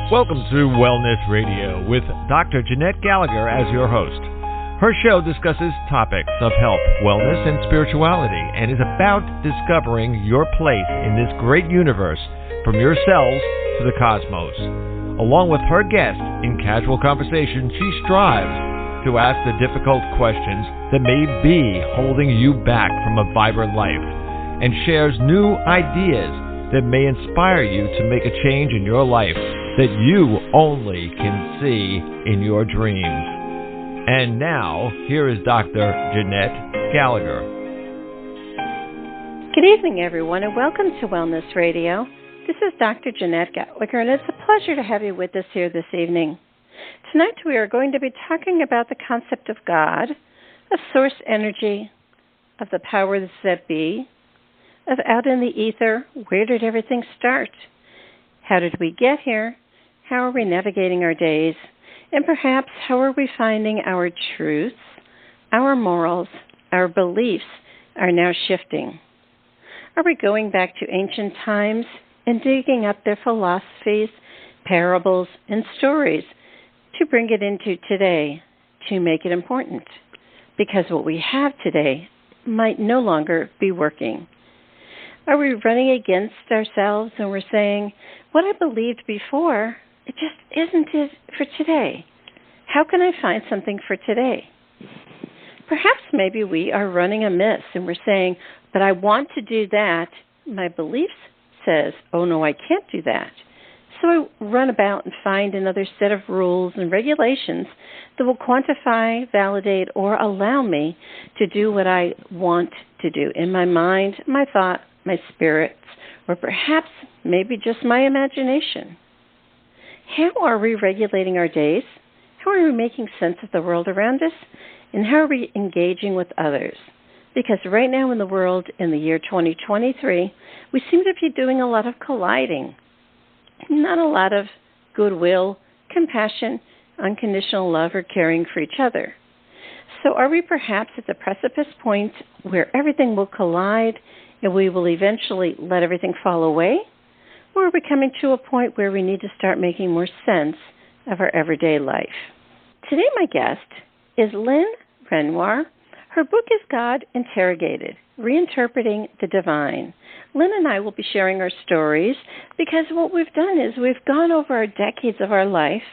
Welcome to Wellness Radio with Dr. Jeanette-Gallagher as your host. Her show discusses topics of health, wellness, and spirituality, and is about discovering your place in this great universe, from your cells to the cosmos. Along with her guest, in casual conversation, she strives to ask the difficult questions that may be holding you back from a vibrant life, and shares new ideas that may inspire you to make a change in your life that you only can see in your dreams. And now, here is Dr. Jeanette-Gallagher. Good evening, everyone, and welcome to Wellness Radio. This is Dr. Jeanette-Gallagher, and it's a pleasure to have you with us here this evening. Tonight, we are going to be talking about the concept of God, of source energy, of the powers that be, of out in the ether, where did everything start? How did we get here? How are we navigating our days? And perhaps how are we finding our truths, our morals, our beliefs are now shifting? Are we going back to ancient times and digging up their philosophies, parables, and stories to bring it into today, to make it important? Because what we have today might no longer be working. Are we running against ourselves and we're saying, what I believed before, it just isn't it for today? How can I find something for today? Perhaps maybe we are running amiss and we're saying, but I want to do that. My beliefs says, oh no, I can't do that. So I run about and find another set of rules and regulations that will quantify, validate, or allow me to do what I want to do in my mind, my thought, my spirits, or perhaps maybe just my imagination. How are we regulating our days? How are we making sense of the world around us? And how are we engaging with others? Because right now in the world, in the year 2023, we seem to be doing a lot of colliding. Not a lot of goodwill, compassion, unconditional love, or caring for each other. So are we perhaps at the precipice point where everything will collide and we will eventually let everything fall away? Or are we coming to a point where we need to start making more sense of our everyday life? Today my guest is Lynne Renoir. Her book is God Interrogated, Reinterpreting the Divine. Lynne and I will be sharing our stories because what we've done is we've gone over our decades of our life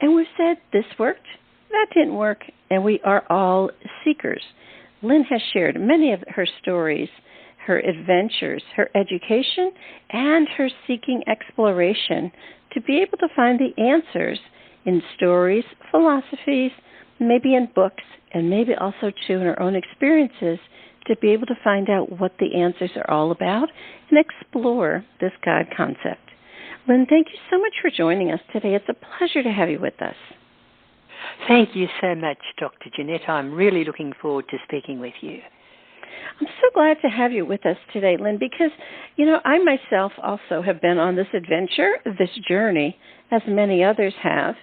and we've said this worked, that didn't work, and we are all seekers. Lynne has shared many of her stories, her adventures, her education, and her seeking exploration to be able to find the answers in stories, philosophies, maybe in books, and maybe also too in her own experiences to be able to find out what the answers are all about and explore this God concept. Lynne, thank you so much for joining us today. It's a pleasure to have you with us. Thank you so much, Dr. Jeanette. I'm really looking forward to speaking with you. I'm so glad to have you with us today, Lynne, because, I myself also have been on this adventure, this journey, as many others have.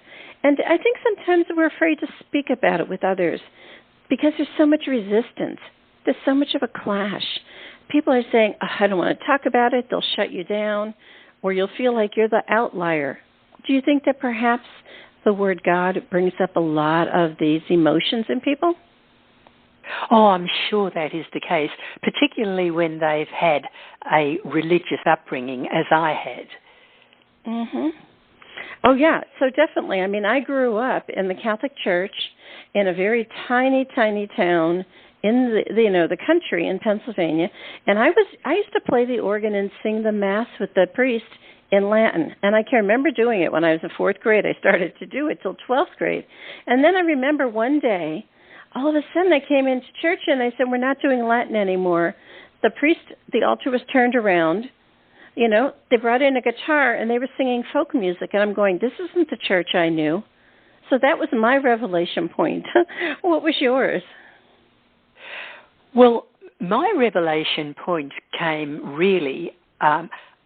And I think sometimes we're afraid to speak about it with others because there's so much resistance. There's so much of a clash. People are saying, oh, I don't want to talk about it. They'll shut you down, or you'll feel like you're the outlier. Do you think that perhaps the word God brings up a lot of these emotions in people? Oh, I'm sure that is the case, particularly when they've had a religious upbringing, as I had. Mm-hmm. Oh, yeah. So definitely. I mean, I grew up in the Catholic Church in a very tiny, tiny town in the country in Pennsylvania, and I used to play the organ and sing the Mass with the priest in Latin, and I can remember doing it when I was in 4th grade. I started to do it till 12th grade, and then I remember one day, all of a sudden I came into church and they said, we're not doing Latin anymore. The altar was turned around. They brought in a guitar and they were singing folk music. And I'm going, this isn't the church I knew. So that was my revelation point. What was yours? Well, my revelation point came really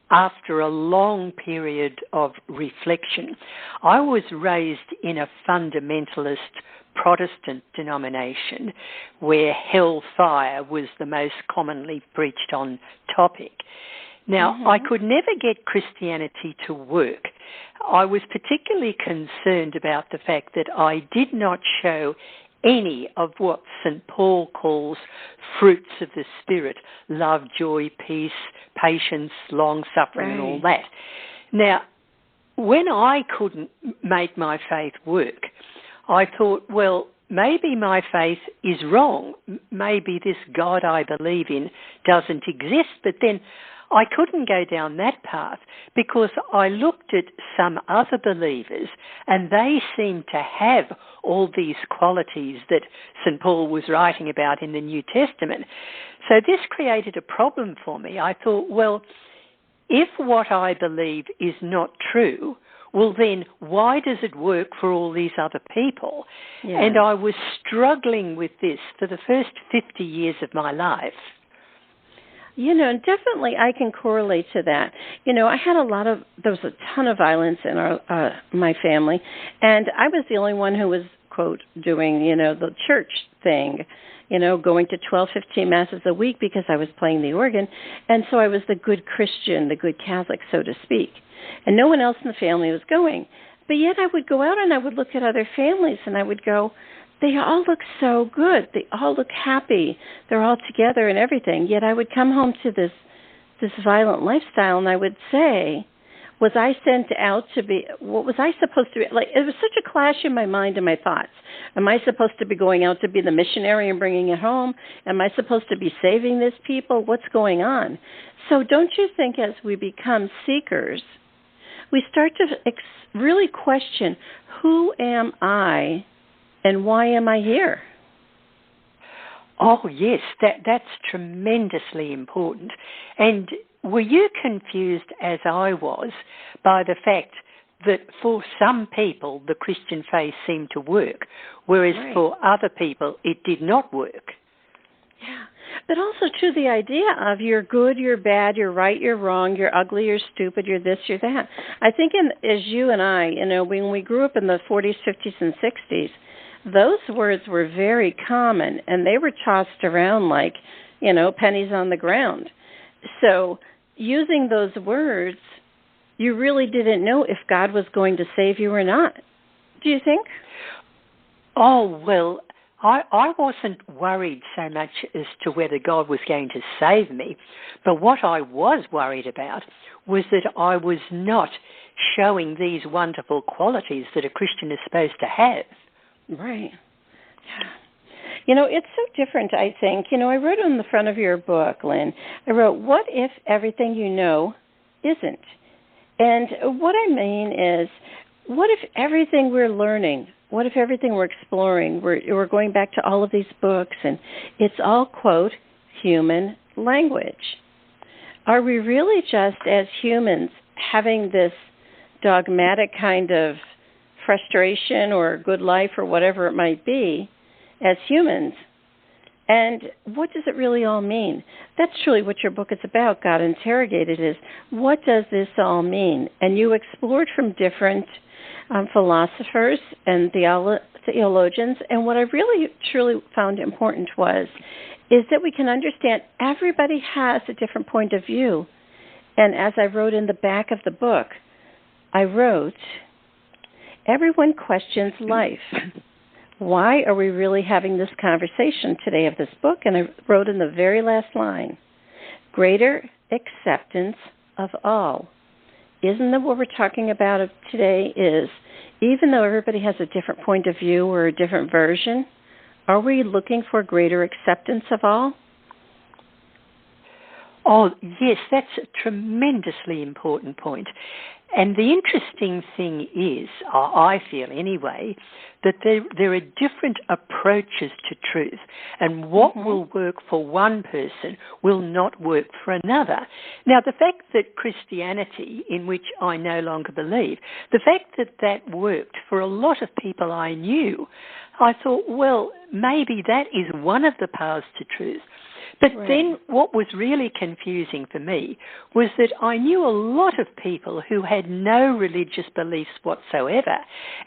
after a long period of reflection. I was raised in a fundamentalist Protestant denomination where hellfire was the most commonly preached on topic. Now, I could never get Christianity to work. I was particularly concerned about the fact that I did not show any of what St. Paul calls fruits of the Spirit: love, joy, peace, patience, long-suffering, and all that. Now, when I couldn't make my faith work, I thought, well, maybe my faith is wrong. Maybe this God I believe in doesn't exist. But then I couldn't go down that path because I looked at some other believers and they seemed to have all these qualities that St. Paul was writing about in the New Testament. So this created a problem for me. I thought, well, if what I believe is not true, well then why does it work for all these other people? Yeah. And I was struggling with this for the first 50 years of my life. You know, definitely I can correlate to that. You know, I had there was a ton of violence in my family, and I was the only one who was, quote, doing, the church thing, going to 12, 15 masses a week because I was playing the organ, and so I was the good Christian, the good Catholic, so to speak, and no one else in the family was going. But yet I would go out and I would look at other families and I would go, they all look so good. They all look happy. They're all together and everything. Yet I would come home to this violent lifestyle and I would say, was I sent out to be, what was I supposed to be? Like, it was such a clash in my mind and my thoughts. Am I supposed to be going out to be the missionary and bringing it home? Am I supposed to be saving these people? What's going on? So don't you think as we become seekers, we start to really question, who am I? And why am I here? Oh, yes, that's tremendously important. And were you confused, as I was, by the fact that for some people the Christian faith seemed to work, whereas for other people it did not work? Yeah. But also, too, the idea of you're good, you're bad, you're right, you're wrong, you're ugly, you're stupid, you're this, you're that. I think as you and I, when we grew up in the 40s, 50s, and 60s, those words were very common, and they were tossed around like, pennies on the ground. So using those words, you really didn't know if God was going to save you or not. Do you think? Oh, well, I wasn't worried so much as to whether God was going to save me, but what I was worried about was that I was not showing these wonderful qualities that a Christian is supposed to have. Right. It's so different, I think. I wrote on the front of your book, Lynn, I wrote, what if everything you know isn't? And what I mean is, what if everything we're learning, what if everything we're exploring, we're going back to all of these books, and it's all, quote, human language? Are we really just, as humans, having this dogmatic kind of frustration or good life or whatever it might be as humans? And what does it really all mean? That's truly what your book is about, God Interrogated, is what does this all mean? And you explored from different philosophers and theologians, and what I really truly found important is that we can understand everybody has a different point of view. And as I wrote in the back of the book, I wrote, everyone questions life. Why are we really having this conversation today of this book? And I wrote in the very last line, greater acceptance of all. Isn't that what we're talking about today is, even though everybody has a different point of view or a different version, are we looking for greater acceptance of all? Oh, yes, that's a tremendously important point. And the interesting thing is, I feel anyway, that there are different approaches to truth, and what will work for one person will not work for another. Now, the fact that Christianity, in which I no longer believe, the fact that worked for a lot of people I knew, I thought, well, maybe that is one of the paths to truth. But then what was really confusing for me was that I knew a lot of people who had no religious beliefs whatsoever,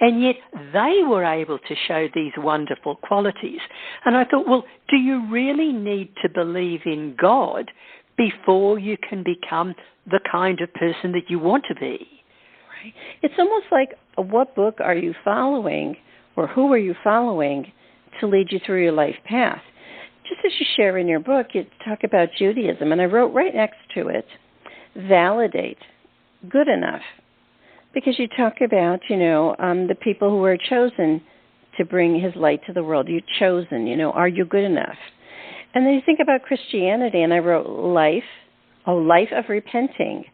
and yet they were able to show these wonderful qualities. And I thought, well, do you really need to believe in God before you can become the kind of person that you want to be. Right. It's almost like, what book are you following, or who are you following to lead you through your life path? Just as you share in your book, you talk about Judaism, and I wrote right next to it, validate, good enough. Because you talk about, the people who were chosen to bring his light to the world. You're chosen, are you good enough? And then you think about Christianity, and I wrote life of repenting.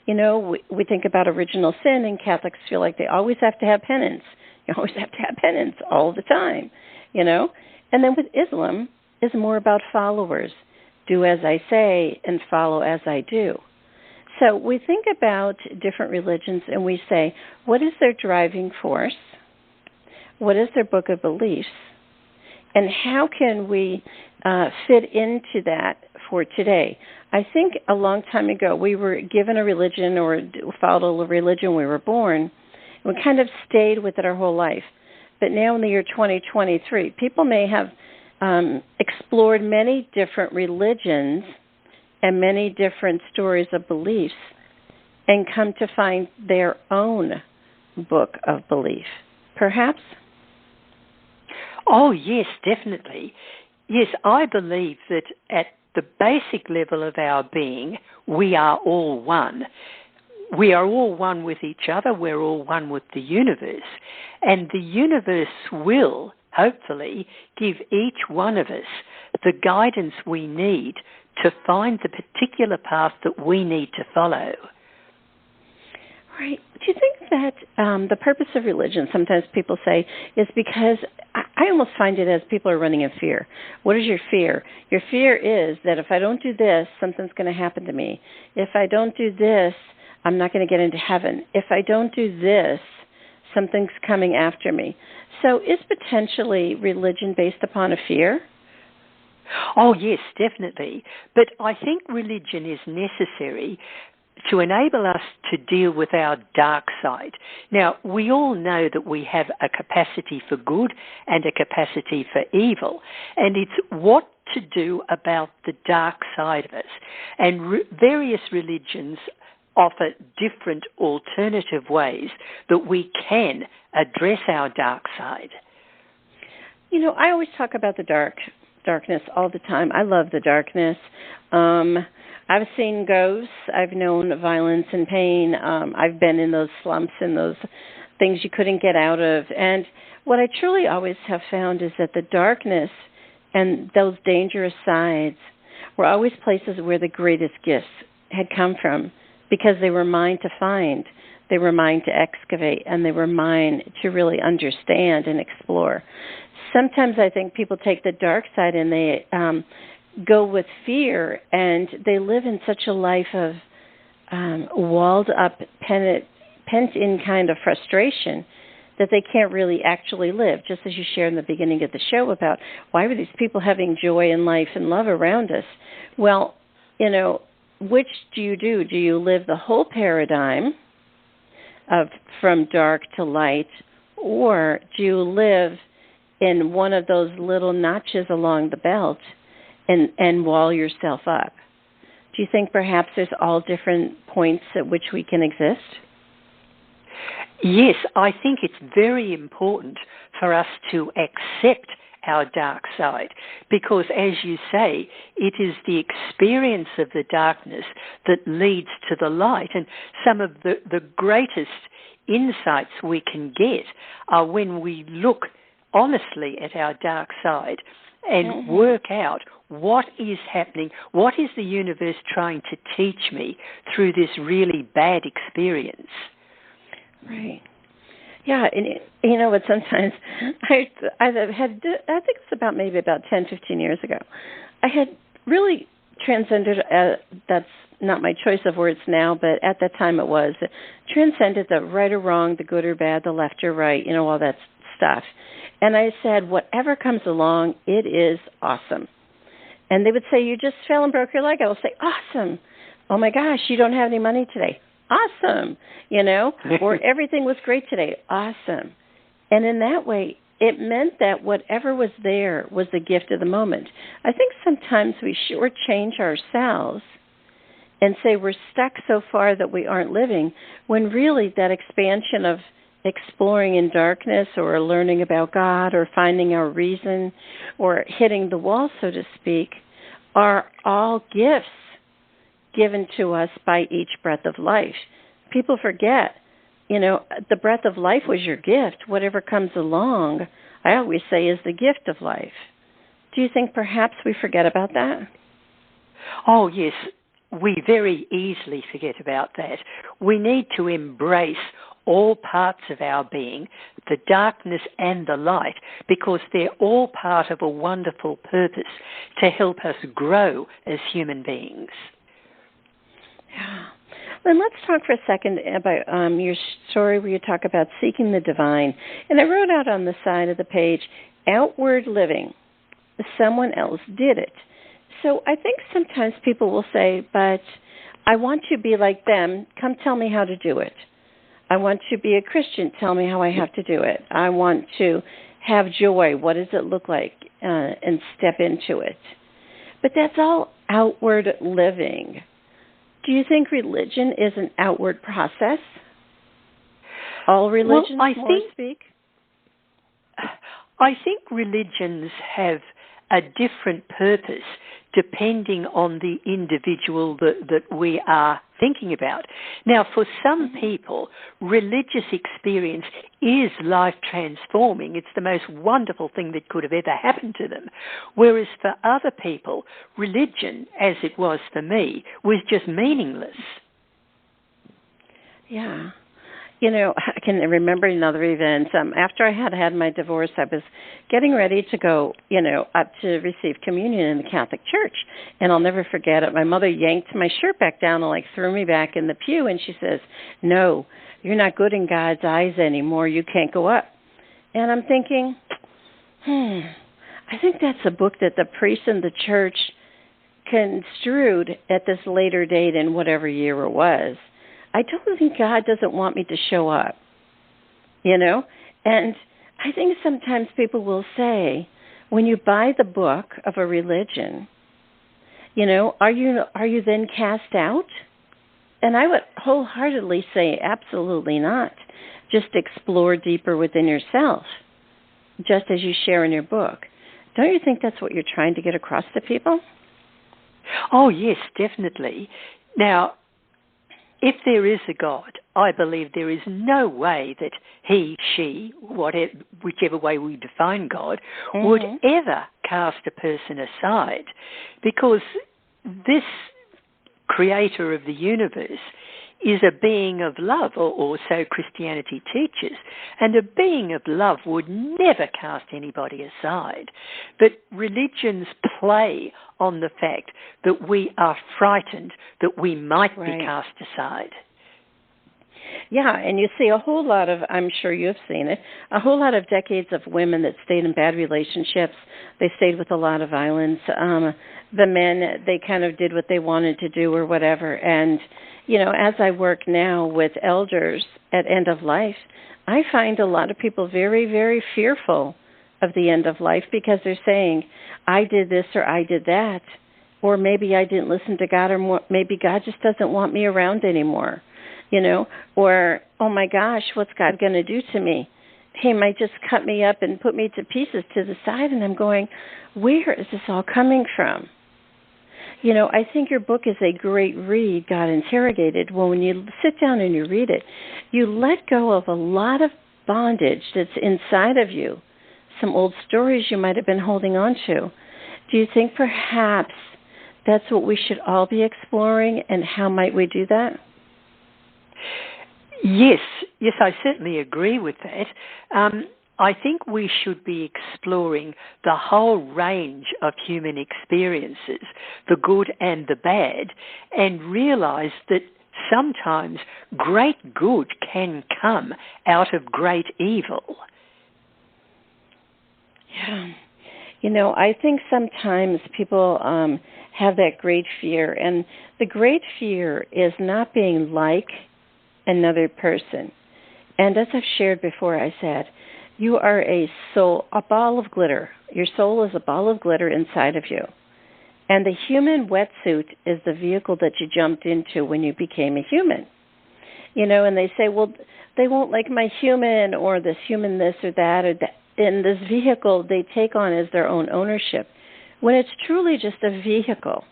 We think about original sin, and Catholics feel like they always have to have penance. You always have to have penance all the time, And then with Islam, it's more about followers. Do as I say and follow as I do. So we think about different religions, and we say, what is their driving force? What is their book of beliefs? And how can we fit into that for today? I think a long time ago, we were given a religion or followed a religion when we were born, and we kind of stayed with it our whole life. But now in the year 2023, people may have explored many different religions and many different stories of beliefs and come to find their own book of belief, perhaps? Oh, yes, definitely. Yes, I believe that at the basic level of our being, we are all one. We are all one with each other. We're all one with the universe. And the universe will, hopefully, give each one of us the guidance we need to find the particular path that we need to follow. Right. Do you think that the purpose of religion, sometimes people say, is because I almost find it as people are running in fear. What is your fear? Your fear is that if I don't do this, something's going to happen to me. If I don't do this, I'm not going to get into heaven. If I don't do this, something's coming after me. So is potentially religion based upon a fear? Oh, yes, definitely. But I think religion is necessary to enable us to deal with our dark side. Now, we all know that we have a capacity for good and a capacity for evil, and it's what to do about the dark side of us. And various religions offer different alternative ways that we can address our dark side. I always talk about the darkness all the time. I love the darkness. I've seen ghosts. I've known violence and pain. I've been in those slumps and those things you couldn't get out of. And what I truly always have found is that the darkness and those dangerous sides were always places where the greatest gifts had come from, because they were mine to find, they were mine to excavate, and they were mine to really understand and explore. Sometimes I think people take the dark side and they go with fear, and they live in such a life of walled up, pent-in kind of frustration that they can't really actually live, just as you shared in the beginning of the show about why were these people having joy in life and love around us. Well, which do you do? Do you live the whole paradigm of from dark to light, or do you live in one of those little notches along the belt and wall yourself up? Do you think perhaps there's all different points at which we can exist? Yes, I think it's very important for us to accept our dark side, because, as you say, it is the experience of the darkness that leads to the light. And some of the greatest insights we can get are when we look honestly at our dark side and work out what is happening, what is the universe trying to teach me through this really bad experience. Right. Yeah, and what sometimes I've had, I think it's about 10, 15 years ago, I had really transcended, that's not my choice of words now, but at that time it was, transcended the right or wrong, the good or bad, the left or right, all that stuff. And I said, whatever comes along, it is awesome. And they would say, you just fell and broke your leg. I will say, awesome. Oh my gosh, you don't have any money today. Awesome. Or everything was great today. Awesome. And in that way, it meant that whatever was there was the gift of the moment. I think sometimes we shortchange ourselves and say we're stuck so far that we aren't living, when really that expansion of exploring in darkness or learning about God or finding our reason or hitting the wall, so to speak, are all gifts given to us by each breath of life. People forget, the breath of life was your gift. Whatever comes along, I always say, is the gift of life. Do you think perhaps we forget about that? Oh, yes. We very easily forget about that. We need to embrace all parts of our being, the darkness and the light, because they're all part of a wonderful purpose to help us grow as human beings. Yeah. Then let's talk for a second about your story where you talk about seeking the divine. And I wrote out on the side of the page, outward living. Someone else did it. So I think sometimes people will say, but I want to be like them. Come tell me how to do it. I want to be a Christian. Tell me how I have to do it. I want to have joy. What does it look like? And step into it. But that's all outward living. Do you think religion is an outward process? All religions, well, I think religions have a different purpose depending on the individual that we are thinking about. Now, for some people, religious experience is life-transforming. It's the most wonderful thing that could have ever happened to them. Whereas for other people, religion, as it was for me, was just meaningless. Yeah. I can remember another event. After I had my divorce, I was getting ready to go, up to receive communion in the Catholic Church. And I'll never forget it. My mother yanked my shirt back down and, threw me back in the pew. And she says, no, you're not good in God's eyes anymore. You can't go up. And I'm thinking, I think that's a book that the priest and the church construed at this later date in whatever year it was. I don't think God doesn't want me to show up, And I think sometimes people will say, when you buy the book of a religion, are you then cast out? And I would wholeheartedly say absolutely not. Just explore deeper within yourself, just as you share in your book. Don't you think that's what you're trying to get across to people? Oh, yes, definitely. Now, if there is a God, I believe there is no way that he, she, whichever way we define God, would ever cast a person aside, because this creator of the universe is a being of love, or so Christianity teaches, and a being of love would never cast anybody aside. But religions play on the fact that we are frightened that we might be cast aside. Yeah, and you see a whole lot of, I'm sure you've seen it, a whole lot of decades of women that stayed in bad relationships. They stayed with a lot of violence. The men, they kind of did what they wanted to do or whatever. And, as I work now with elders at end of life, I find a lot of people very, very fearful of the end of life because they're saying, I did this or I did that, or maybe I didn't listen to God, or maybe God just doesn't want me around anymore. Or, oh my gosh, what's God going to do to me? He might just cut me up and put me to pieces to the side. And I'm going, where is this all coming from? I think your book is a great read, God Interrogated. Well, when you sit down and you read it, you let go of a lot of bondage that's inside of you, some old stories you might have been holding on to. Do you think perhaps that's what we should all be exploring, and how might we do that? Yes, I certainly agree with that. I think we should be exploring the whole range of human experiences, the good and the bad, and realize that sometimes great good can come out of great evil. Yeah. I think sometimes people have that great fear, and the great fear is not being like another person. And as I've shared before, I said, you are a soul, a ball of glitter. Your soul is a ball of glitter inside of you. And the human wetsuit is the vehicle that you jumped into when you became a human. And they say, well, they won't like my human or this human this or that. And this vehicle they take on as their own ownership, when it's truly just a vehicle.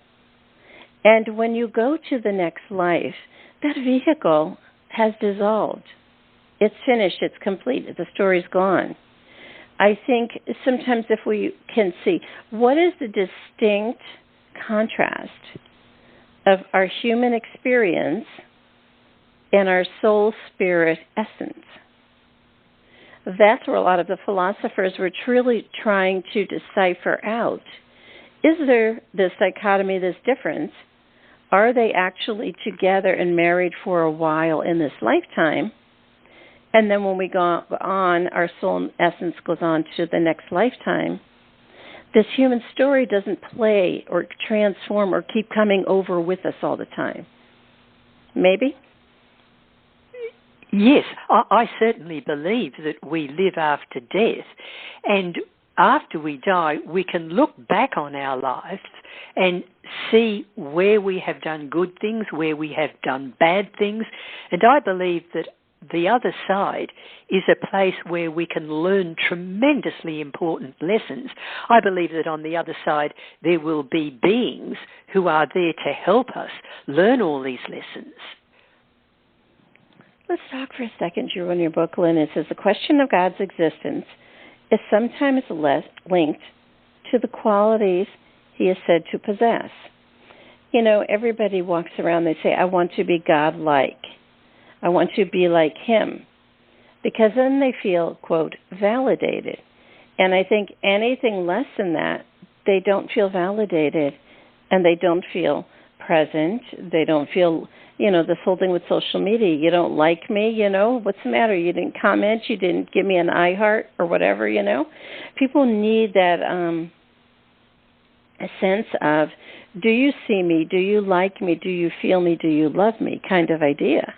And when you go to the next life, that vehicle has dissolved. It's finished. It's complete. The story's gone. I think sometimes if we can see what is the distinct contrast of our human experience and our soul spirit essence, that's where a lot of the philosophers were truly trying to decipher out. Is there this dichotomy, this difference? Are they actually together and married for a while in this lifetime? And then when we go on, our soul essence goes on to the next lifetime. This human story doesn't play or transform or keep coming over with us all the time. Maybe? Yes, I certainly believe that we live after death. And after we die, we can look back on our lives and see where we have done good things, where we have done bad things. And I believe that the other side is a place where we can learn tremendously important lessons. I believe that on the other side there will be beings who are there to help us learn all these lessons. Let's talk for a second, Drew, in your book, Lynne. It says, the question of God's existence is sometimes linked to the qualities he is said to possess. Everybody walks around, they say, I want to be God-like. I want to be like him. Because then they feel, quote, validated. And I think anything less than that, they don't feel validated and they don't feel present. They don't feel, this whole thing with social media. You don't like me, what's the matter? You didn't comment, you didn't give me an I heart or whatever, People need that a sense of, do you see me? Do you like me? Do you feel me? Do you love me? Kind of idea.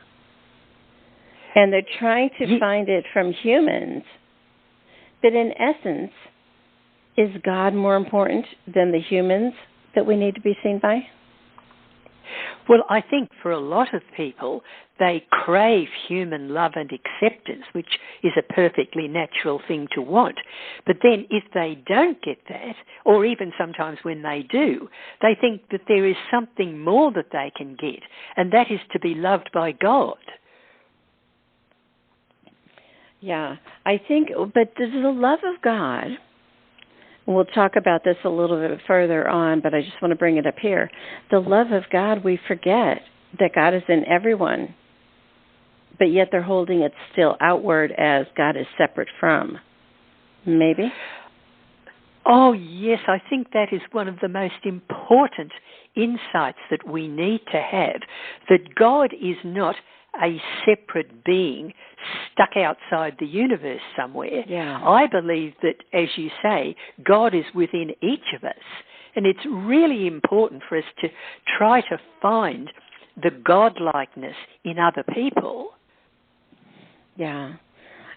And they're trying to find it from humans. But in essence, is God more important than the humans that we need to be seen by? Well, I think for a lot of people, they crave human love and acceptance, which is a perfectly natural thing to want. But then if they don't get that, or even sometimes when they do, they think that there is something more that they can get, and that is to be loved by God. Yeah, I think, but the love of God, we'll talk about this a little bit further on, but I just want to bring it up here. The love of God, we forget that God is in everyone, but yet they're holding it still outward as God is separate from. Maybe? Oh, yes, I think that is one of the most important insights that we need to have, that God is not a separate being stuck outside the universe somewhere. Yeah. I believe that, as you say, God is within each of us. And it's really important for us to try to find the godlikeness in other people. Yeah,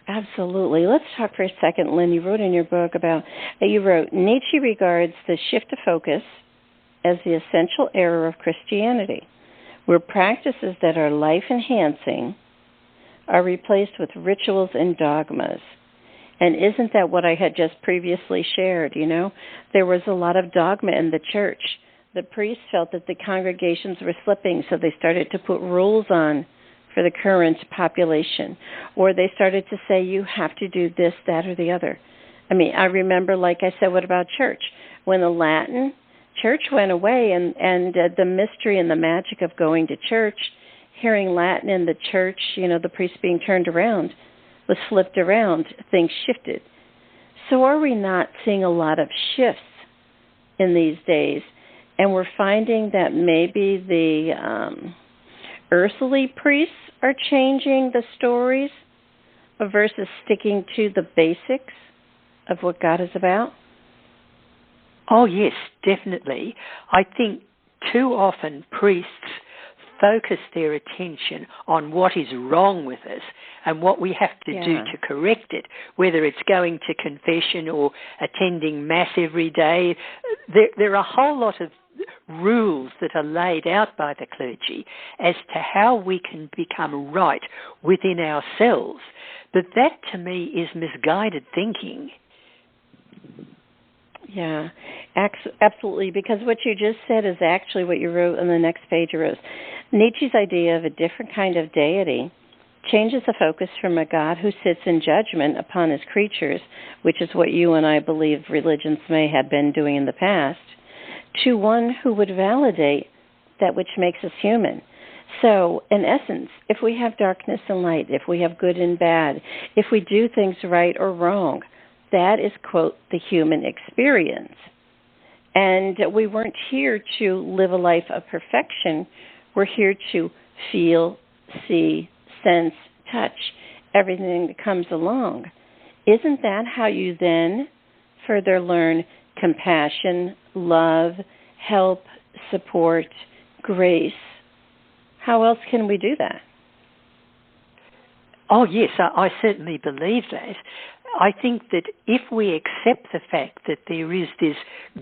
absolutely. Let's talk for a second, Lynne. You wrote in your book Nietzsche regards the shift of focus as the essential error of Christianity, where practices that are life-enhancing are replaced with rituals and dogmas. And isn't that what I had just previously shared, There was a lot of dogma in the church. The priests felt that the congregations were slipping, so they started to put rules on for the current population. Or they started to say, you have to do this, that, or the other. I remember, like I said, what about church? When the Latin church went away and the mystery and the magic of going to church, hearing Latin in the church, the priest being turned around, was flipped around, things shifted. So are we not seeing a lot of shifts in these days? And we're finding that maybe the earthly priests are changing the stories versus sticking to the basics of what God is about? Oh, yes, definitely. I think too often priests focus their attention on what is wrong with us and what we have to do to correct it, whether it's going to confession or attending Mass every day. There are a whole lot of rules that are laid out by the clergy as to how we can become right within ourselves. But that, to me, is misguided thinking. Yeah, absolutely, because what you just said is actually what you wrote on the next page. You wrote, Nietzsche's idea of a different kind of deity changes the focus from a God who sits in judgment upon his creatures, which is what you and I believe religions may have been doing in the past, to one who would validate that which makes us human. So, in essence, if we have darkness and light, if we have good and bad, if we do things right or wrong, that is, quote, the human experience. And we weren't here to live a life of perfection. We're here to feel, see, sense, touch everything that comes along. Isn't that how you then further learn compassion, love, help, support, grace? How else can we do that? Oh, yes, I certainly believe that. I think that if we accept the fact that there is this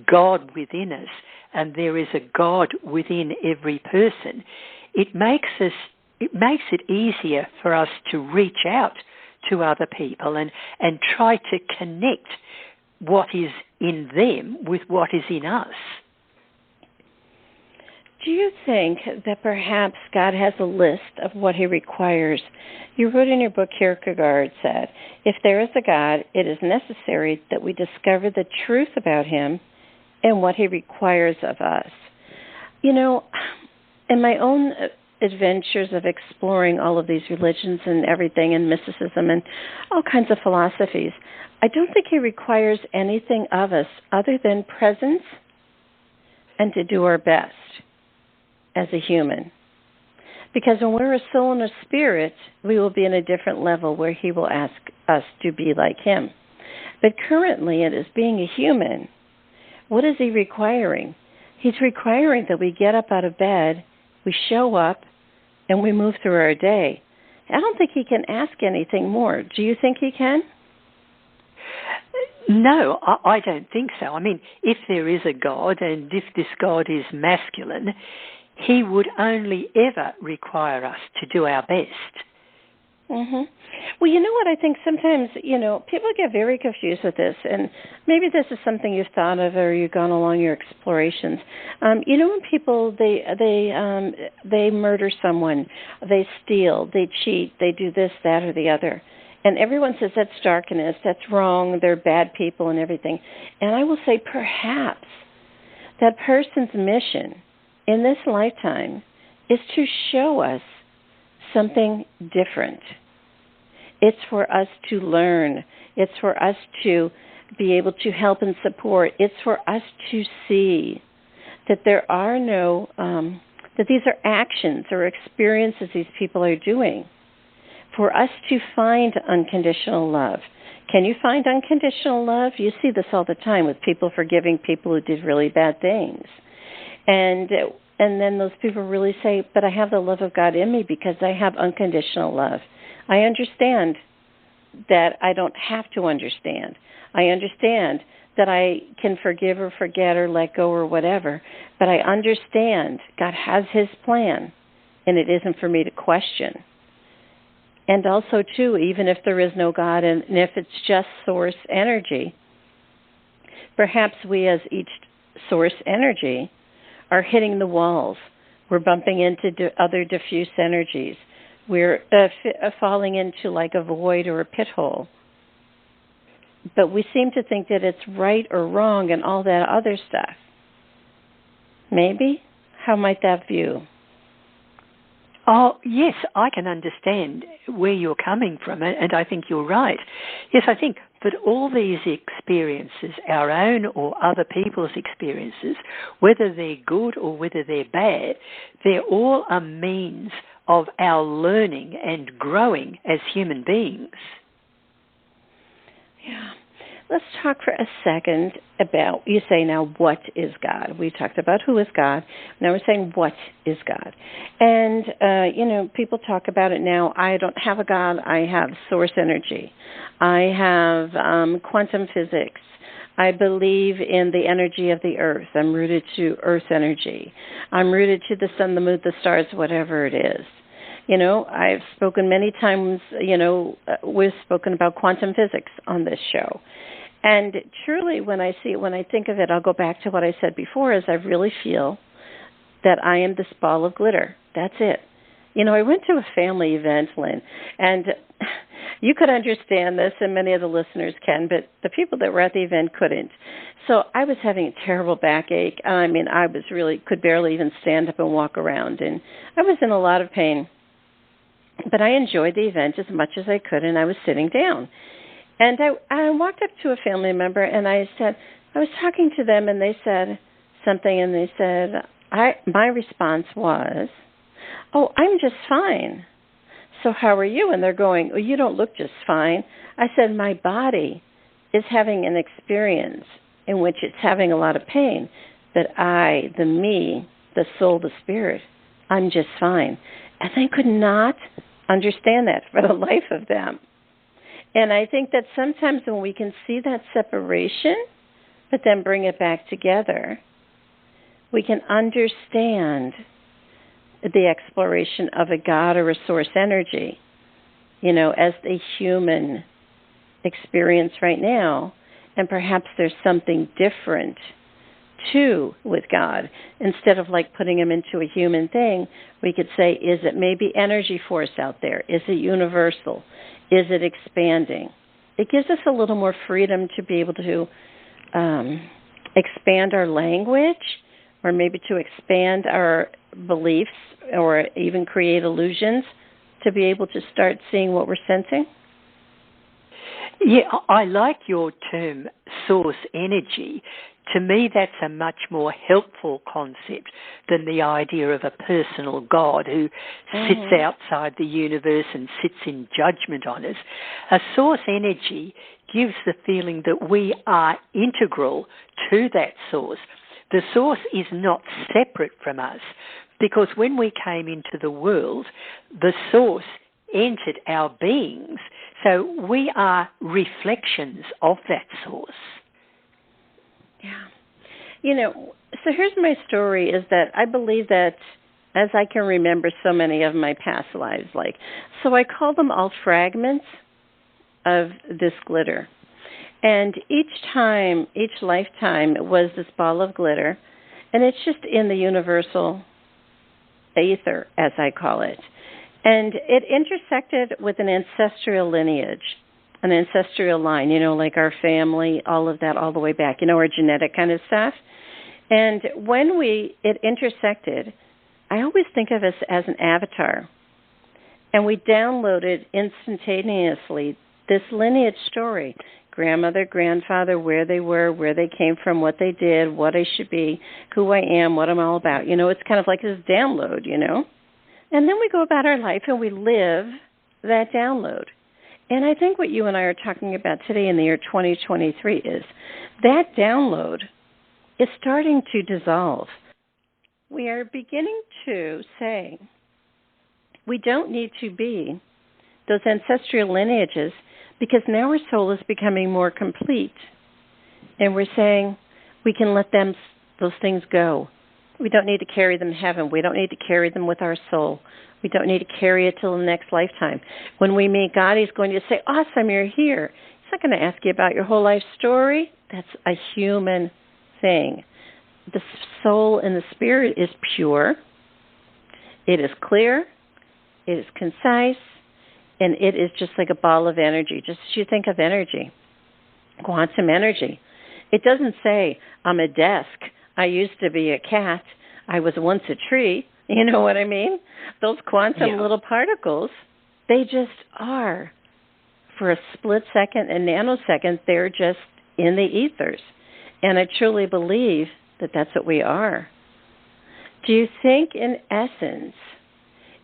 God within us and there is a God within every person, it makes it easier for us to reach out to other people and try to connect what is in them with what is in us. Do you think that perhaps God has a list of what he requires? You wrote in your book, Kierkegaard said, if there is a God, it is necessary that we discover the truth about him and what he requires of us. You know, in my own adventures of exploring all of these religions and everything and mysticism and all kinds of philosophies, I don't think he requires anything of us other than presence and to do our best as a human. Because when we're a soul and a spirit, we will be in a different level where he will ask us to be like him. But currently, it is being a human. What is he requiring? He's requiring that we get up out of bed, we show up, and we move through our day. I don't think he can ask anything more. Do you think he can? No, I don't think so. I mean, if there is a God, and if this God is masculine, he would only ever require us to do our best. Mm-hmm. Well, you know what? I think sometimes, people get very confused with this, and maybe this is something you've thought of or you've gone along your explorations. When people, they murder someone, they steal, they cheat, they do this, that, or the other. And everyone says that's darkness, that's wrong, they're bad people and everything. And I will say perhaps that person's mission in this lifetime is to show us something different. It's for us to learn. It's for us to be able to help and support. It's for us to see that there are no, that these are actions or experiences these people are doing. For us to find unconditional love. Can you find unconditional love? You see this all the time with people forgiving people who did really bad things. And then those people really say, but I have the love of God in me because I have unconditional love. I understand that I don't have to understand. I understand that I can forgive or forget or let go or whatever, but I understand God has his plan, and it isn't for me to question. And also, too, even if there is no God and if it's just source energy, perhaps we as each source energy are hitting the walls. We're bumping into other diffuse energies. We're falling into like a void or a pit hole. But we seem to think that it's right or wrong and all that other stuff. Maybe? How might that view? Oh, yes, I can understand where you're coming from, and I think you're right. Yes, I think that all these experiences, our own or other people's experiences, whether they're good or whether they're bad, they're all a means of our learning and growing as human beings. Yeah. Let's talk for a second about, you say now, what is God? We talked about who is God. Now we're saying, what is God? And, people talk about it now. I don't have a God. I have source energy. I have quantum physics. I believe in the energy of the earth. I'm rooted to earth energy. I'm rooted to the sun, the moon, the stars, whatever it is. I've spoken many times, we've spoken about quantum physics on this show. And truly, when I think of it, I'll go back to what I said before, is I really feel that I am this ball of glitter. That's it. I went to a family event, Lynn, and you could understand this, and many of the listeners can, but the people that were at the event couldn't. So I was having a terrible backache. I could barely even stand up and walk around, and I was in a lot of pain. But I enjoyed the event as much as I could, and I was sitting down. And I walked up to a family member, and I was talking to them, and they said something, and they said, my response was, "Oh, I'm just fine." "So how are you?" And they're going, "Oh, you don't look just fine." I said, "My body is having an experience in which it's having a lot of pain, but I, the me, the soul, the spirit, I'm just fine." And they could not understand that for the life of them. And I think that sometimes when we can see that separation, but then bring it back together, we can understand the exploration of a God or a source energy, as the human experience right now. And perhaps there's something different, too, with God. Instead of putting him into a human thing, we could say, is it maybe energy force out there? Is it universal? Is it expanding? It gives us a little more freedom to be able to expand our language, or maybe to expand our beliefs, or even create illusions to be able to start seeing what we're sensing. Yeah, I like your term source energy. To me, that's a much more helpful concept than the idea of a personal God who sits outside the universe and sits in judgment on us. A source energy gives the feeling that we are integral to that source. The source is not separate from us, because when we came into the world, the source entered our beings. So we are reflections of that source. Yeah. So here's my story, is that I believe that, as I can remember so many of my past lives, so I call them all fragments of this glitter. And each lifetime was this ball of glitter, and it's just in the universal ether, as I call it. And it intersected with an ancestral lineage, an ancestral line, like our family, all of that, all the way back, our genetic kind of stuff. And when it intersected, I always think of us as an avatar. And we downloaded instantaneously this lineage story, grandmother, grandfather, where they were, where they came from, what they did, what I should be, who I am, what I'm all about. It's kind of like this download, And then we go about our life and we live that download. And I think what you and I are talking about today in the year 2023 is that download is starting to dissolve. We are beginning to say we don't need to be those ancestral lineages, because now our soul is becoming more complete. And we're saying we can let those things go. We don't need to carry them to heaven. We don't need to carry them with our soul. We don't need to carry it till the next lifetime. When we meet God, he's going to say, "Awesome, you're here." He's not going to ask you about your whole life story. That's a human thing. The soul and the spirit is pure. It is clear. It is concise. And it is just like a ball of energy. Just as you think of energy, quantum energy. It doesn't say, "I'm a desk. I used to be a cat. I was once a tree." You know what I mean? Those quantum little particles, they just are. For a split second, a nanosecond, they're just in the ethers. And I truly believe that that's what we are. Do you think, in essence,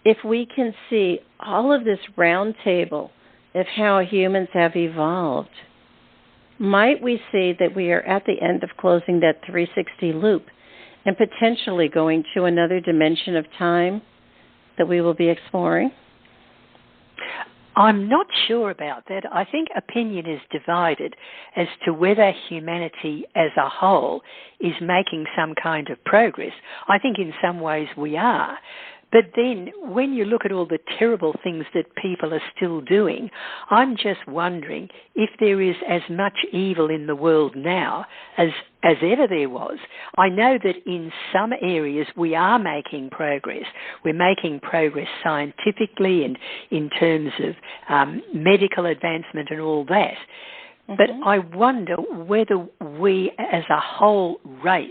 if we can see all of this round table of how humans have evolved, might we see that we are at the end of closing that 360 loop and potentially going to another dimension of time that we will be exploring? I'm not sure about that. I think opinion is divided as to whether humanity as a whole is making some kind of progress. I think in some ways we are. But then when you look at all the terrible things that people are still doing, I'm just wondering if there is as much evil in the world now as ever there was. I know that in some areas we are making progress. We're making progress scientifically and in terms of medical advancement and all that. Mm-hmm. But I wonder whether we as a whole race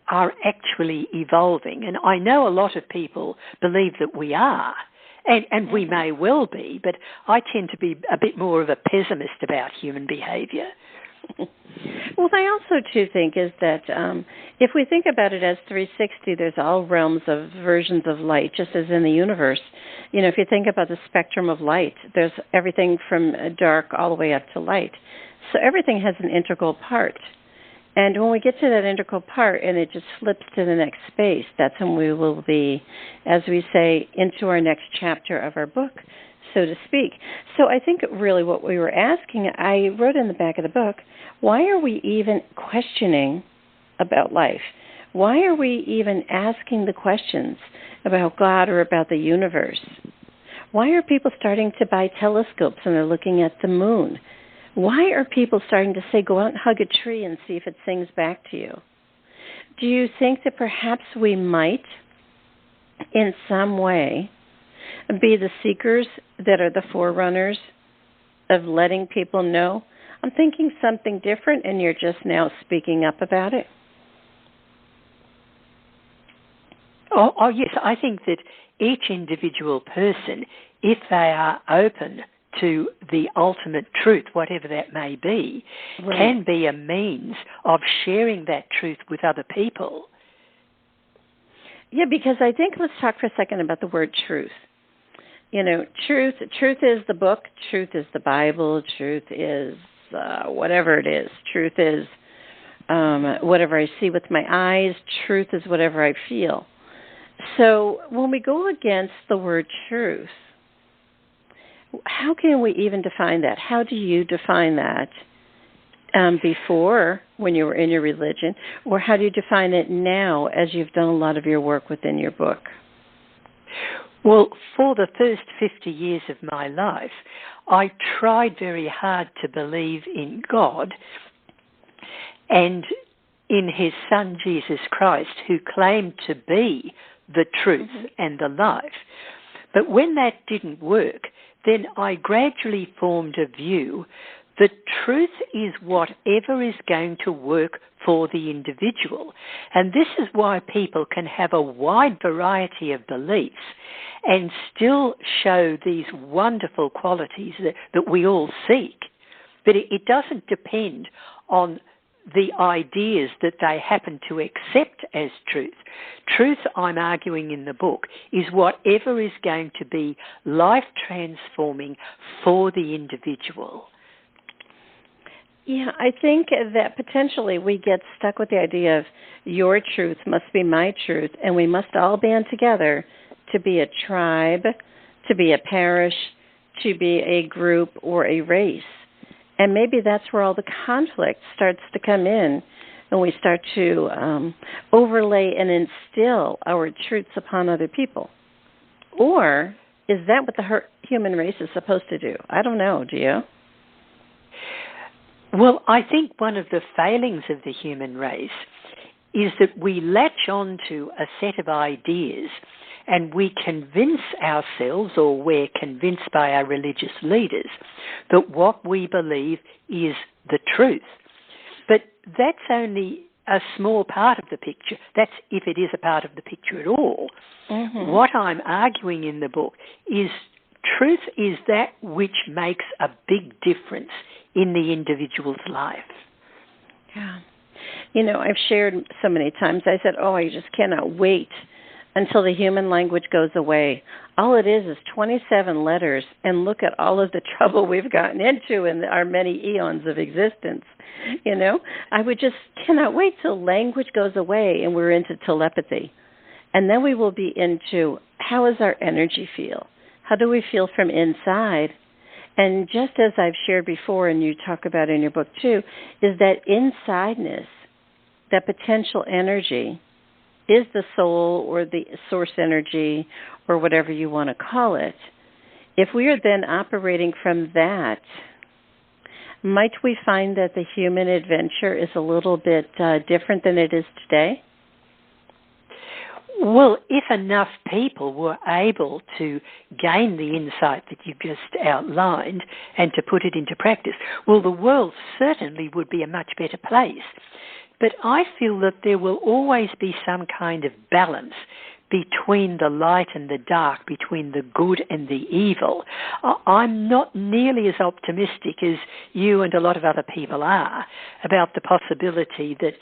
are actually evolving. And I know a lot of people believe that we are, and we may well be, but I tend to be a bit more of a pessimist about human behaviour. Well, I also, too, think is that if we think about it as 360, there's all realms of versions of light, just as in the universe. You know, if you think about the spectrum of light, there's everything from dark all the way up to light. So everything has an integral part. And when we get to that integral part and it just flips to the next space, that's when we will be, as we say, into our next chapter of our book, so to speak. So I think really what we were asking, I wrote in the back of the book, why are we even questioning about life? Why are we even asking the questions about God or about the universe? Why are people starting to buy telescopes and they're looking at the moon? Why are people starting to say, go out and hug a tree and see if it sings back to you? Do you think that perhaps we might, in some way, be the seekers that are the forerunners of letting people know, I'm thinking something different and you're just now speaking up about it? Oh, yes, I think that each individual person, if they are open to the ultimate truth, whatever that may be, right, can be a means of sharing that truth with other people. Yeah, because I think, let's talk for a second about the word truth. You know, truth is the book, truth is the Bible, truth is whatever it is. Truth is whatever I see with my eyes, truth is whatever I feel. So when we go against the word truth, how can we even define that? How do you define that before, when you were in your religion, or how do you define it now as you've done a lot of your work within your book? Well, for the first 50 years of my life, I tried very hard to believe in God and in his Son, Jesus Christ, who claimed to be the truth and the life. But when that didn't work, then I gradually formed a view that truth is whatever is going to work for the individual. And this is why people can have a wide variety of beliefs and still show these wonderful qualities that we all seek. But it doesn't depend on the ideas that they happen to accept as truth. Truth, I'm arguing in the book, is whatever is going to be life-transforming for the individual. Yeah, I think that potentially we get stuck with the idea of your truth must be my truth, and we must all band together to be a tribe, to be a parish, to be a group or a race. And maybe that's where all the conflict starts to come in, and we start to overlay and instill our truths upon other people. Or is that what the human race is supposed to do? I don't know. Do you? Well, I think one of the failings of the human race is that we latch on to a set of ideas and we convince ourselves, or we're convinced by our religious leaders, that what we believe is the truth. But that's only a small part of the picture. That's if it is a part of the picture at all. Mm-hmm. What I'm arguing in the book is truth is that which makes a big difference in the individual's life. Yeah. You know, I've shared so many times, I said, I just cannot wait until the human language goes away. All it is 27 letters, and look at all of the trouble we've gotten into in our many eons of existence. You know, I would just cannot wait till language goes away and we're into telepathy. And then we will be into how does our energy feel? How do we feel from inside? And just as I've shared before, and you talk about in your book too, is that insideness, that potential energy, is the soul or the source energy or whatever you want to call it. If we are then operating from that, might we find that the human adventure is a little bit different than it is today? Well, if enough people were able to gain the insight that you just outlined and to put it into practice, well, the world certainly would be a much better place. But I feel that there will always be some kind of balance between the light and the dark, between the good and the evil. I'm not nearly as optimistic as you and a lot of other people are about the possibility that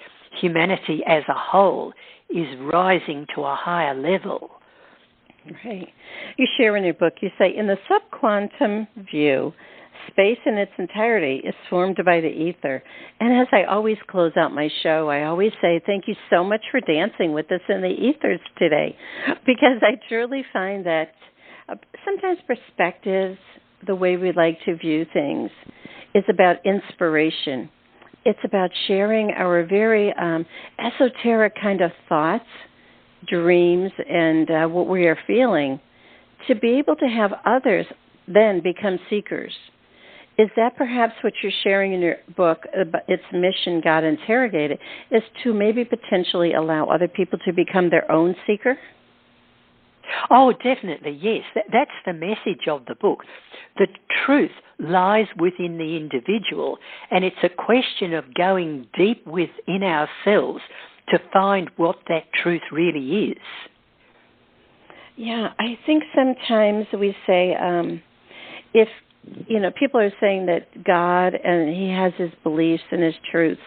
humanity as a whole is rising to a higher level. Right. You share in your book, you say, in the subquantum view, space in its entirety is formed by the ether. And as I always close out my show, I always say, thank you so much for dancing with us in the ethers today, because I truly find that sometimes perspectives, the way we like to view things, is about inspiration. It's about sharing our very esoteric kind of thoughts, dreams, and what we are feeling, to be able to have others then become seekers. Is that perhaps what you're sharing in your book, its mission, God Interrogated, is to maybe potentially allow other people to become their own seeker? Oh, definitely, yes. That's the message of the book. The truth lies within the individual, and it's a question of going deep within ourselves to find what that truth really is. Yeah, I think sometimes we say, if, people are saying that God, and he has his beliefs and his truths,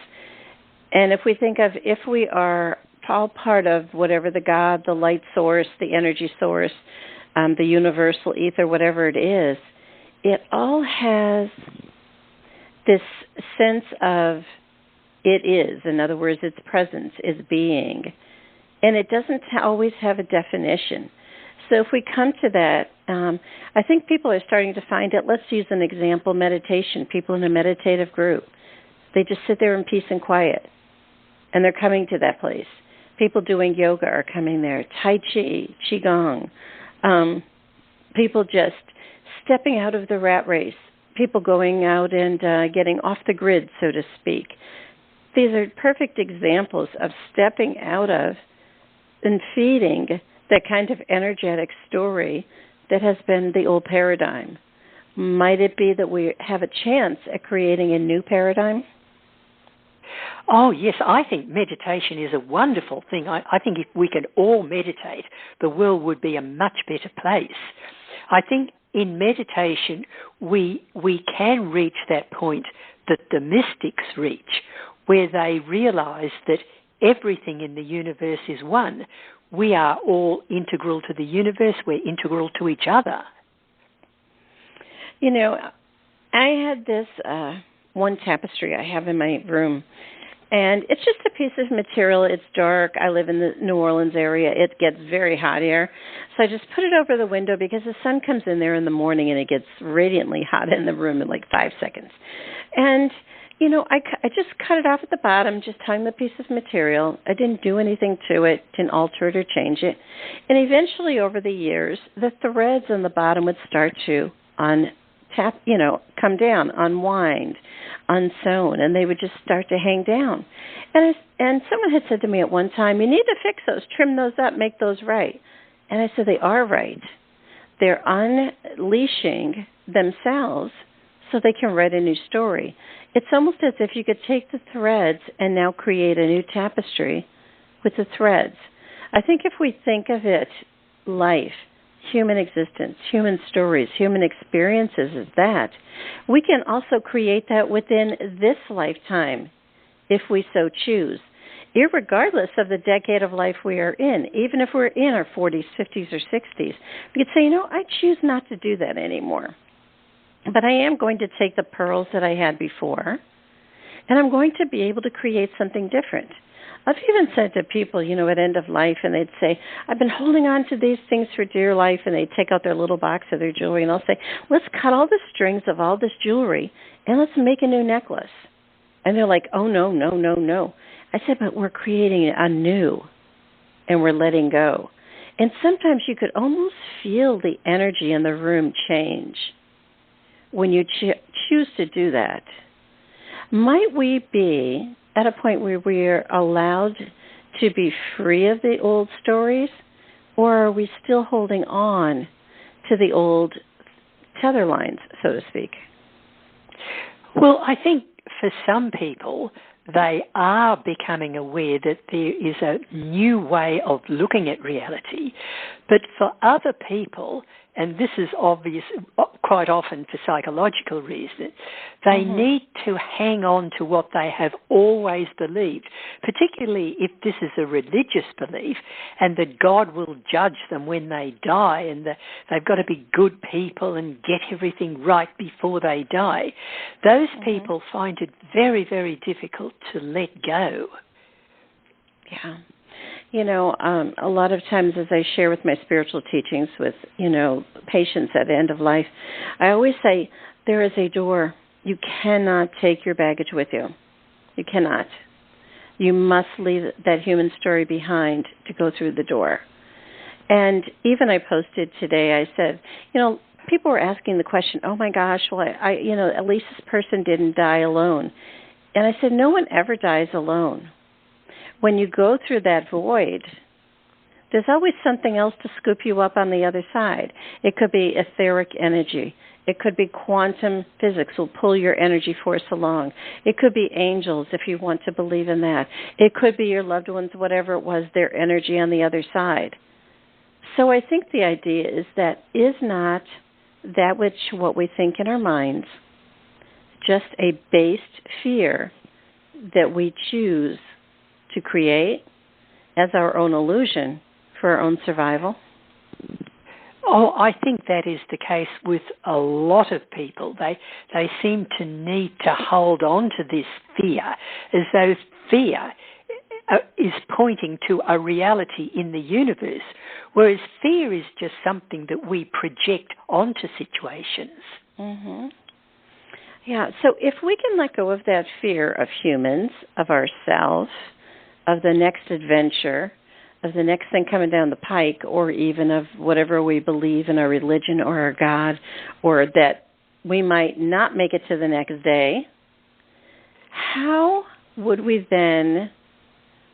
and if we think of, if we are all part of whatever the God, the light source, the energy source, the universal ether, whatever it is, it all has this sense of it is. In other words, its presence is being. And it doesn't always have a definition. So if we come to that, I think people are starting to find it. Let's use an example, meditation. People in a meditative group, they just sit there in peace and quiet, and they're coming to that place. People doing yoga are coming there, Tai Chi, Qigong, people just stepping out of the rat race, people going out and getting off the grid, so to speak. These are perfect examples of stepping out of and feeding that kind of energetic story that has been the old paradigm. Might it be that we have a chance at creating a new paradigm? Oh, yes, I think meditation is a wonderful thing. I think if we could all meditate, the world would be a much better place. I think in meditation, we can reach that point that the mystics reach, where they realize that everything in the universe is one. We are all integral to the universe. We're integral to each other. I had this one tapestry I have in my room, and it's just a piece of material. It's dark. I live in the New Orleans area. It gets very hot here. So I just put it over the window because the sun comes in there in the morning and it gets radiantly hot in the room in like 5 seconds. And, I just cut it off at the bottom, just hung the piece of material. I didn't do anything to it, didn't alter it or change it. And eventually over the years, the threads on the bottom would start to come down, unwind, unsewn, and they would just start to hang down. And someone had said to me at one time, you need to fix those, trim those up, make those right. And I said, they are right. They're unleashing themselves so they can write a new story. It's almost as if you could take the threads and now create a new tapestry with the threads. I think if we think of it, life, human existence, human stories, human experiences as that, we can also create that within this lifetime if we so choose, irregardless of the decade of life we are in. Even if we're in our 40s, 50s, or 60s, we could say, I choose not to do that anymore. But I am going to take the pearls that I had before, and I'm going to be able to create something different. I've even said to people, at end of life, and they'd say, I've been holding on to these things for dear life, and they'd take out their little box of their jewelry, and I'll say, let's cut all the strings of all this jewelry, and let's make a new necklace. And they're like, oh, no, no, no, no. I said, but we're creating a new, and we're letting go. And sometimes you could almost feel the energy in the room change when you choose to do that. Might we be at a point where we're allowed to be free of the old stories, or are we still holding on to the old tether lines, so to speak? Well, I think for some people, they are becoming aware that there is a new way of looking at reality. But for other people, and this is obvious quite often for psychological reasons, they need to hang on to what they have always believed, particularly if this is a religious belief and that God will judge them when they die and that they've got to be good people and get everything right before they die. Those people find it very, very difficult to let go. Yeah. A lot of times as I share with my spiritual teachings with, patients at the end of life, I always say there is a door. You cannot take your baggage with you. You cannot. You must leave that human story behind to go through the door. And even I posted today, I said, people were asking the question, oh my gosh, well, at least this person didn't die alone. And I said, no one ever dies alone. When you go through that void, there's always something else to scoop you up on the other side. It could be etheric energy. It could be quantum physics will pull your energy force along. It could be angels if you want to believe in that. It could be your loved ones, whatever it was, their energy on the other side. So I think the idea is that is not that what we think in our minds, just a based fear that we choose to create as our own illusion for our own survival? Oh, I think that is the case with a lot of people. They seem to need to hold on to this fear as though fear is pointing to a reality in the universe, whereas fear is just something that we project onto situations. Mm-hmm. Yeah, so if we can let go of that fear of humans, of ourselves, of the next adventure, of the next thing coming down the pike, or even of whatever we believe in our religion or our God, or that we might not make it to the next day, how would we then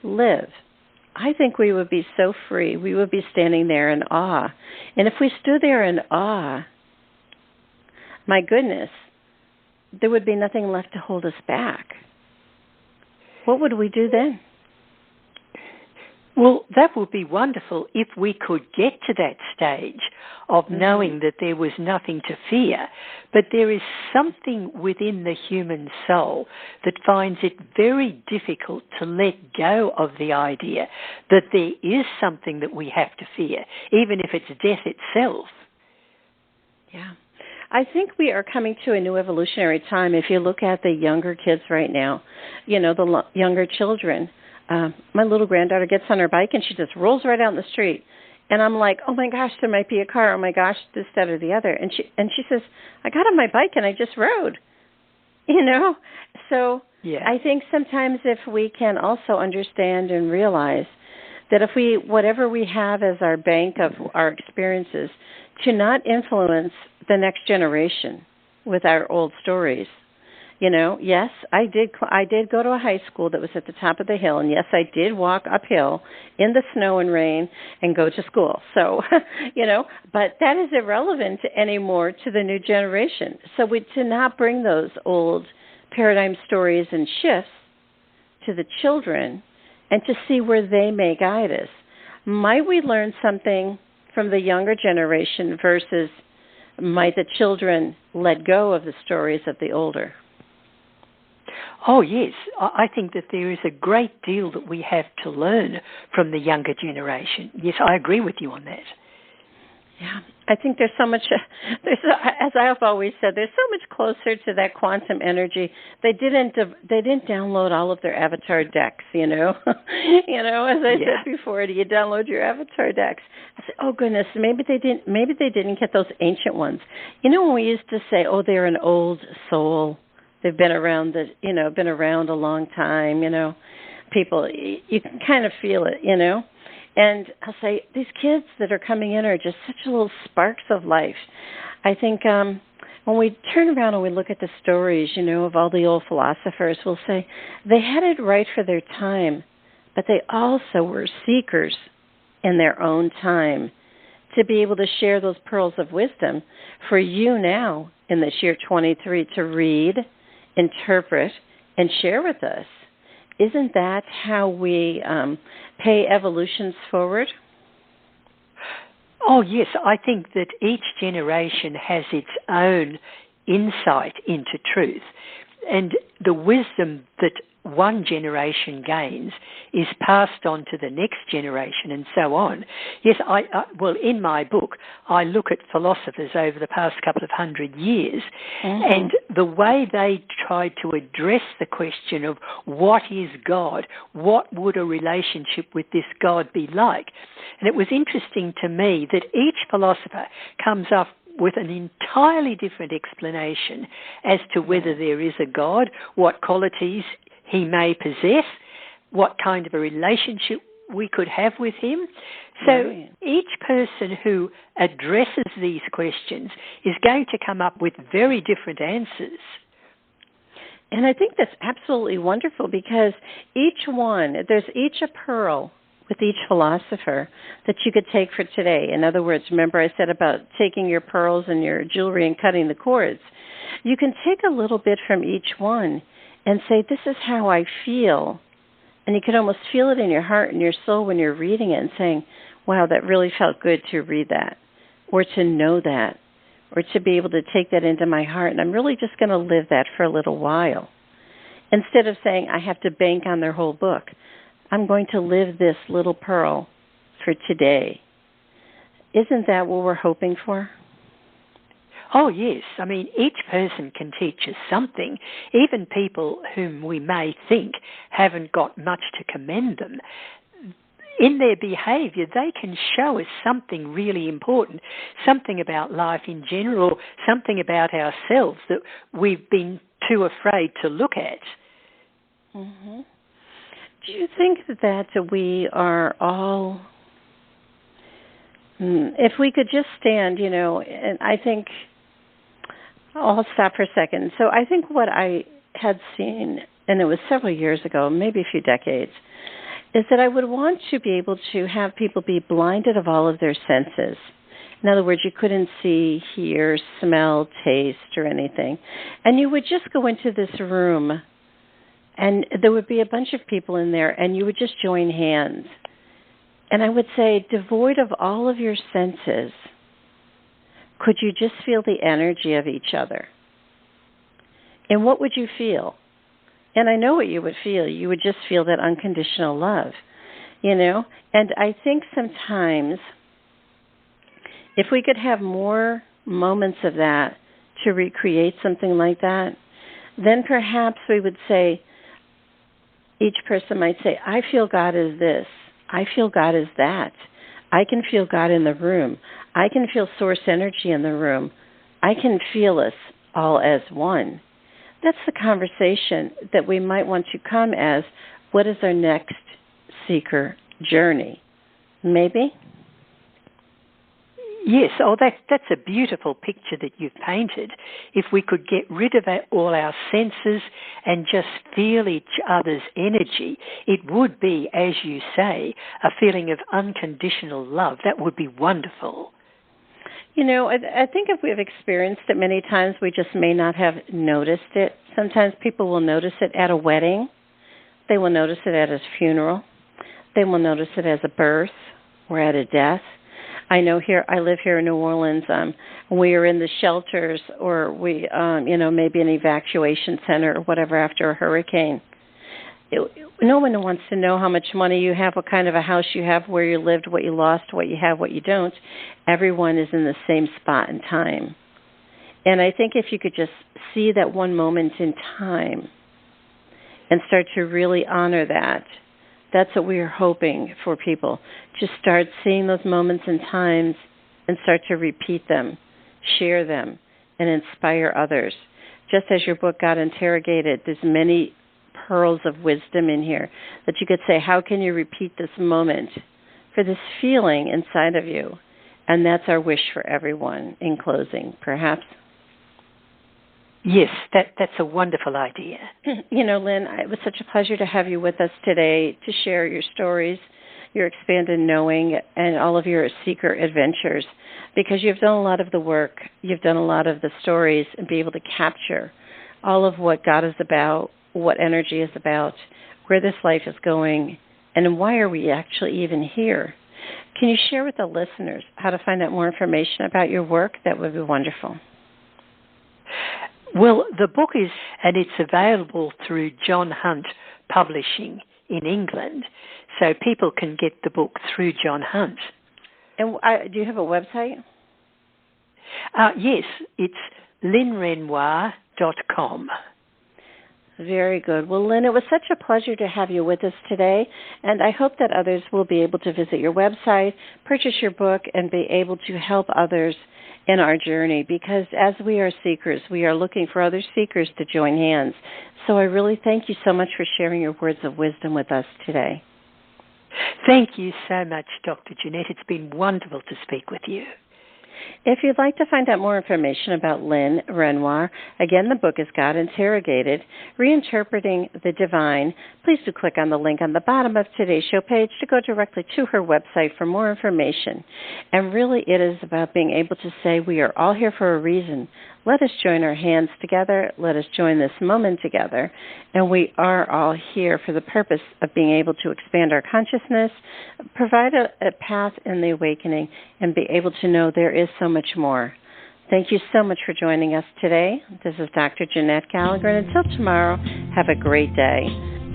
live? I think we would be so free. We would be standing there in awe. And if we stood there in awe, my goodness, there would be nothing left to hold us back. What would we do then? Well, that would be wonderful if we could get to that stage of knowing that there was nothing to fear. But there is something within the human soul that finds it very difficult to let go of the idea that there is something that we have to fear, even if it's death itself. Yeah. I think we are coming to a new evolutionary time. If you look at the younger kids right now, the younger children, my little granddaughter gets on her bike and she just rolls right out in the street. And I'm like, oh my gosh, there might be a car. Oh my gosh, this, that, or the other. And she says, I got on my bike and I just rode. So yeah. I think sometimes if we can also understand and realize that if whatever we have as our bank of our experiences, to not influence the next generation with our old stories. Yes, I did go to a high school that was at the top of the hill, and yes, I did walk uphill in the snow and rain and go to school. So, but that is irrelevant anymore to the new generation. So to not bring those old paradigm stories and shifts to the children and to see where they may guide us. Might we learn something from the younger generation versus might the children let go of the stories of the older? Oh, yes. I think that there is a great deal that we have to learn from the younger generation. Yes, I agree with you on that. Yeah, I think there's so much, as I've always said, there's so much closer to that quantum energy. They didn't download all of their avatar decks, you know. As I said before, you download your avatar decks. I said, oh goodness, maybe they didn't get those ancient ones. You know, when we used to say, oh, they're an old soul. They've been around been around a long time, People, you can kind of feel it, And I'll say, these kids that are coming in are just such little sparks of life. I think when we turn around and we look at the stories, of all the old philosophers, we'll say they had it right for their time, but they also were seekers in their own time to be able to share those pearls of wisdom for you now in this year 23 to read, interpret, and share with us. Isn't that how we pay evolutions forward? Oh, yes. I think that each generation has its own insight into truth. And the wisdom that one generation gains is passed on to the next generation and so on. Yes, well, in my book, I look at philosophers over the past couple of 100 years and the way they tried to address the question of what is God, what would a relationship with this God be like? And it was interesting to me that each philosopher comes up with an entirely different explanation as to whether there is a God, what qualities he may possess, what kind of a relationship we could have with him. So each person who addresses these questions is going to come up with very different answers. And I think that's absolutely wonderful because there's each a pearl with each philosopher that you could take for today. In other words, remember I said about taking your pearls and your jewelry and cutting the cords. You can take a little bit from each one and say, this is how I feel. And you can almost feel it in your heart and your soul when you're reading it and saying, wow, that really felt good to read that or to know that or to be able to take that into my heart. And I'm really just going to live that for a little while. Instead of saying I have to bank on their whole book, I'm going to live this little pearl for today. Isn't that what we're hoping for? Oh, yes. I mean, each person can teach us something. Even people whom we may think haven't got much to commend them. In their behaviour, they can show us something really important, something about life in general, something about ourselves that we've been too afraid to look at. Mm-hmm. Do you think that we are all, if we could just stand, and I think, I'll stop for a second. So I think what I had seen, and it was several years ago, maybe a few decades, is that I would want to be able to have people be blinded of all of their senses. In other words, you couldn't see, hear, smell, taste, or anything. And you would just go into this room, and there would be a bunch of people in there, and you would just join hands. And I would say, devoid of all of your senses, could you just feel the energy of each other? And what would you feel? And I know what you would feel. You would just feel that unconditional love, And I think sometimes if we could have more moments of that to recreate something like that, then perhaps we would say, each person might say, I feel God is this. I feel God is that. I can feel God in the room. I can feel source energy in the room. I can feel us all as one. That's the conversation that we might want to come as, what is our next seeker journey? Maybe? Yes, that's a beautiful picture that you've painted. If we could get rid of all our senses and just feel each other's energy, it would be, as you say, a feeling of unconditional love. That would be wonderful. I think if we've experienced it many times, we just may not have noticed it. Sometimes people will notice it at a wedding. They will notice it at a funeral. They will notice it as a birth or at a death. I know I live here in New Orleans. We are in the shelters or we, maybe an evacuation center or whatever after a hurricane. no one wants to know how much money you have, what kind of a house you have, where you lived, what you lost, what you have, what you don't. Everyone is in the same spot in time. And I think if you could just see that one moment in time and start to really honor that, that's what we are hoping for people. Just start seeing those moments and times and start to repeat them, share them, and inspire others. Just as your book, God Interrogated, there's many pearls of wisdom in here that you could say, how can you repeat this moment for this feeling inside of you? And that's our wish for everyone in closing, perhaps. Yes, that's a wonderful idea. You know, Lynne, it was such a pleasure to have you with us today to share your stories, your expanded knowing, and all of your seeker adventures, because you've done a lot of the work, you've done a lot of the stories, and be able to capture all of what God is about, what energy is about, where this life is going, and why are we actually even here. Can you share with the listeners how to find out more information about your work? That would be wonderful. Well, the book is, and it's available through John Hunt Publishing in England, so people can get the book through John Hunt. And do you have a website? Yes, it's LynneRenoir.com. Very good. Well, Lynne, it was such a pleasure to have you with us today, and I hope that others will be able to visit your website, purchase your book, and be able to help others in our journey, because as we are seekers, we are looking for other seekers to join hands. So I really thank you so much for sharing your words of wisdom with us today. Thank you so much, Dr. Jeanette. It's been wonderful to speak with you. If you'd like to find out more information about Lynne Renoir, again, the book is God Interrogated, Reinterpreting the Divine. Please do click on the link on the bottom of today's show page to go directly to her website for more information. And really, it is about being able to say we are all here for a reason. Let us join our hands together. Let us join this moment together. And we are all here for the purpose of being able to expand our consciousness, provide a path in the awakening, and be able to know there is so much more. Thank you so much for joining us today. This is Dr. Jeanette-Gallagher, and until tomorrow, have a great day.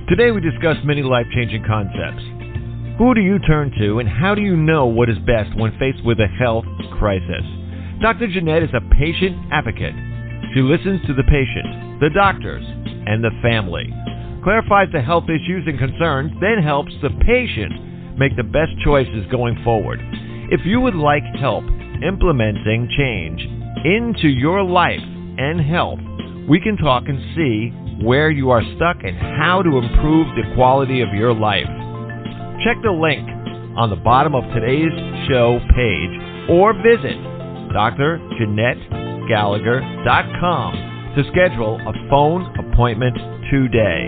Today we discussed many life-changing concepts. Who do you turn to, and how do you know what is best when faced with a health crisis? Dr. Jeanette is a patient advocate. She listens to the patient, the doctors, and the family, clarifies the health issues and concerns, then helps the patient make the best choices going forward. If you would like help implementing change into your life and health, we can talk and see where you are stuck and how to improve the quality of your life. Check the link on the bottom of today's show page or visit dr.jeanette-gallagher.com to schedule a phone appointment today.